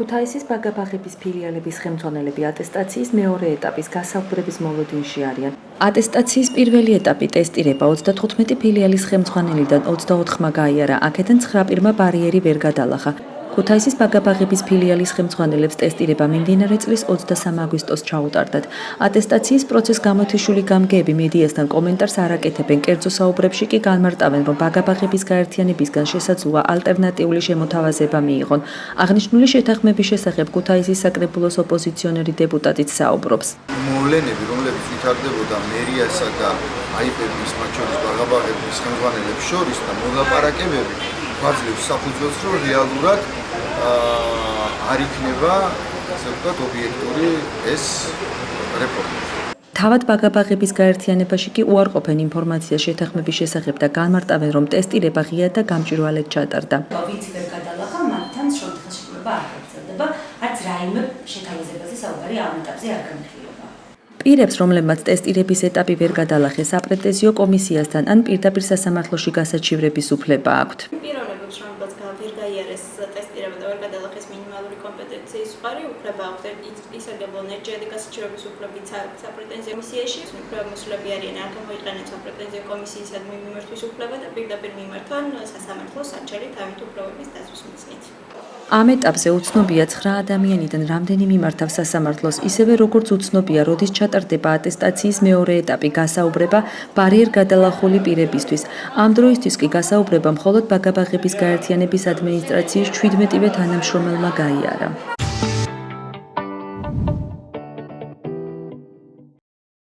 ქუთაისის ბაგაბაღების ფილიალების ხელმძღვანელები ატესტაციის მეორე ეტაპის გასაუბრების მოლოდინში არიან. ატესტაციის პირველი ეტაპი ტესტირება 35 ფილიალის ხელმძღვანელიდან 24-მა გაიარა, აქედან 9 პირმა ბარიერი ვერ გადალახა. ქუთაისის ბაგაბაღების ფილიალის ხელმძღვანელებს ტესტირება მიმდინარე წლის 23 აგვისტოს ჩაუტარდათ. ატესტაციის პროცესს გამოთიშული გამგეები მედიასთან კომენტარს არ აკეთებენ, კერძო საუბრებში კი განმარტავენ, რომ ბაგაბაღების გაერთიანებისგან შესაძლოა ალტერნატიული შემოთავაზება მიიღონ. აღნიშნული შეთანხმების შესახებ ქუთაისის საკრებულოს ოპოზიციონერი დეპუტატიც საუბრობს. მოვლენები, რომლებიც ვითარდებოდა მერიასა და აიპების, მათ შორის ბაგაბაღების ხელმძღვანელებს შორის და მოლაპარაკებები გვაძლევს საფუძველს, რომ რეალურად არ იქნება, ასე ვთქვათ, ობიექტური ეს რეფორმა. თავად ბაგაბაღების გაერთიანებაში კი უარყოფენ ინფორმაციას შეთანხმების შესახებ და განმარტავენ, რომ ტესტირება ღიად და გამჭვირვალედ ჩატარდა. ვინც ვერ გადალახა, მათთან შეთანხმება არ გაგრძელდება, არც რაიმე შეთავაზებაზე საუბარი ამ ეტაპზე არ განხილება. პირებს, რომლებმაც ტესტირების ეტაპი ვერ გადალახეს, საპრეტენზიო კომისიასთან ან პირდაპირ სასამართლოში გასაჩივრების უფლება აქვთ. პიროვნებებს, რომლებსაც ვერ გაიარეს ტესტირება და ვერ გადალახეს მინიმალური კომპეტენციის უყარი, უფლება აქვთ ისარგებლონ ერთჯერადი გასაჩივრების უფლებით საპრეტენზიო კომისიაში, უფლებამოსილები არიან არ გამოიყენեն საპრეტენზიო კომისიისადმი მიმართვის უფლება და პირდაპირ მიმართონ სასამართლოს საჩელი თავით უფლებების დაცვის მიზნით. ამ ეტაპზე უცნობია 9 ადამიანიდან რამდენი მიმართავს სასამართლოს, ისევე როგორც უცნობია, როდის ჩატარდება ატესტაციის მეორე ეტაპი გასაუბრება ბარიერ გადალახული პირებისთვის. ამ დროისთვის კი გასაუბრება მხოლოდ ბაგაბაღების გაერთიანების ადმინისტრაციის 17-ვე თანამშრომელმა გაიარა.